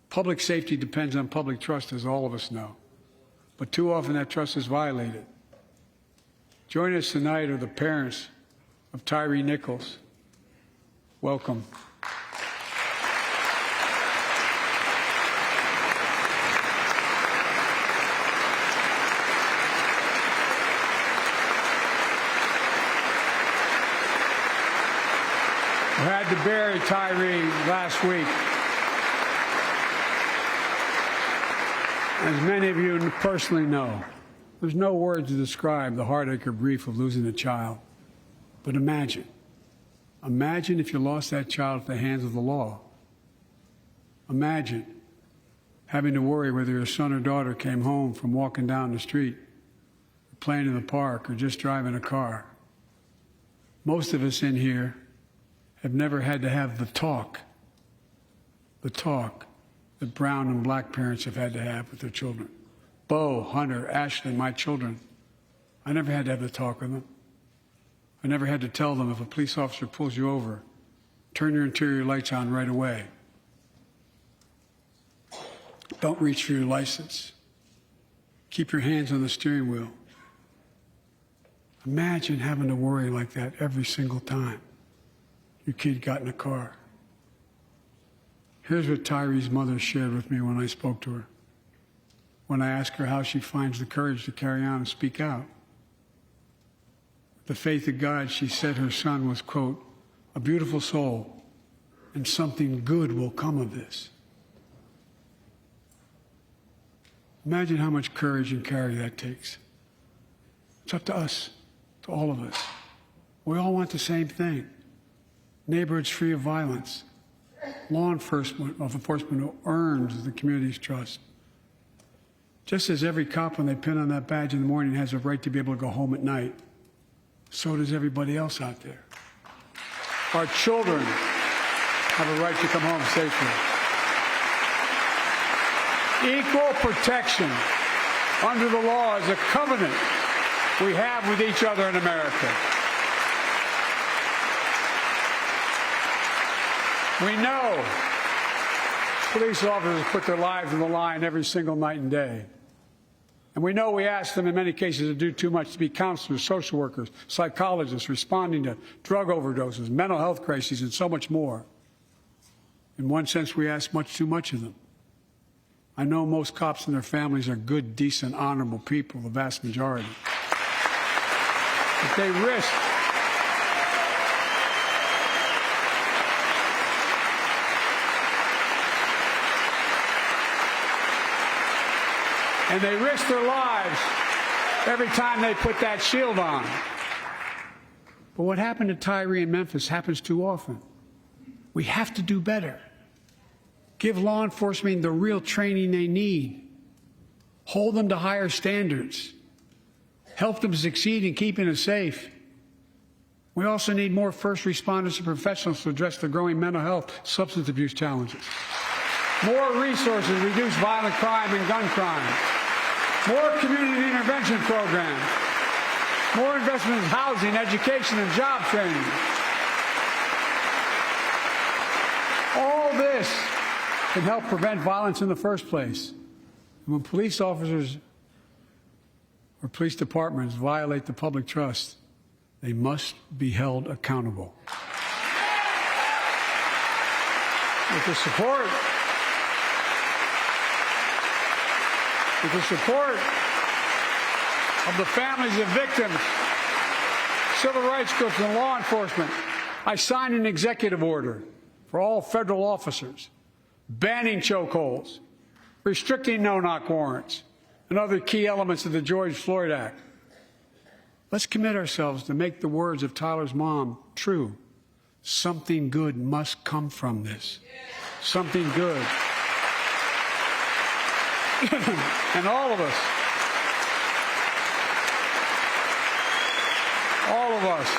Public safety depends on public trust, as all of us know. But too often that trust is violated. Joining us tonight are the parents of Tyre Nichols. Welcome. We had to bury Tyre last week. As many of you personally know, there's no words to describe the heartache or grief of losing a child. But imagine if you lost that child at the hands of the law. Imagine having to worry whether your son or daughter came home from walking down the street, or playing in the park, or just driving a car. Most of us in here have never had to have the talk that brown and black parents have had to have with their children. Bo, Hunter, Ashley, my children. I never had to have the talk with them. I never had to tell them, if a police officer pulls you over, turn your interior lights on right away. Don't reach for your license. Keep your hands on the steering wheel. Imagine having to worry like that every single time your kid got in a car. Here's what Tyre's mother shared with me when I spoke to her. When I asked her how she finds the courage to carry on and speak out. The faith of God, she said her son was, quote, a beautiful soul, and something good will come of this. Imagine how much courage and carry that takes. It's up to us, to all of us. We all want the same thing. Neighborhoods free of violence. Law enforcement who earns the community's trust. Just as every cop, when they pin on that badge in the morning, has a right to be able to go home at night, so does everybody else out there. Our children have a right to come home safely. Equal protection under the law is a covenant we have with each other in America. We know police officers put their lives on the line every single night and day. And we know we ask them in many cases to do too much, to be counselors, social workers, psychologists, responding to drug overdoses, mental health crises, and so much more. In one sense, we ask much too much of them. I know most cops and their families are good, decent, honorable people, the vast majority. But they risk and they risk their lives every time they put that shield on. But what happened to Tyre in Memphis happens too often. We have to do better. Give law enforcement the real training they need. Hold them to higher standards. Help them succeed in keeping us safe. We also need more first responders and professionals to address the growing mental health, substance abuse challenges. More resources to reduce violent crime and gun crime. More community intervention programs. More investment in housing, education, and job training. All this can help prevent violence in the first place. And when police officers or police departments violate the public trust, they must be held accountable. With the support of the families of victims, civil rights groups, and law enforcement, I signed an executive order for all federal officers, banning chokeholds, restricting no-knock warrants, and other key elements of the George Floyd Act. Let's commit ourselves to make the words of Tyler's mom true. Something good must come from this. Something good. And all of us, all of us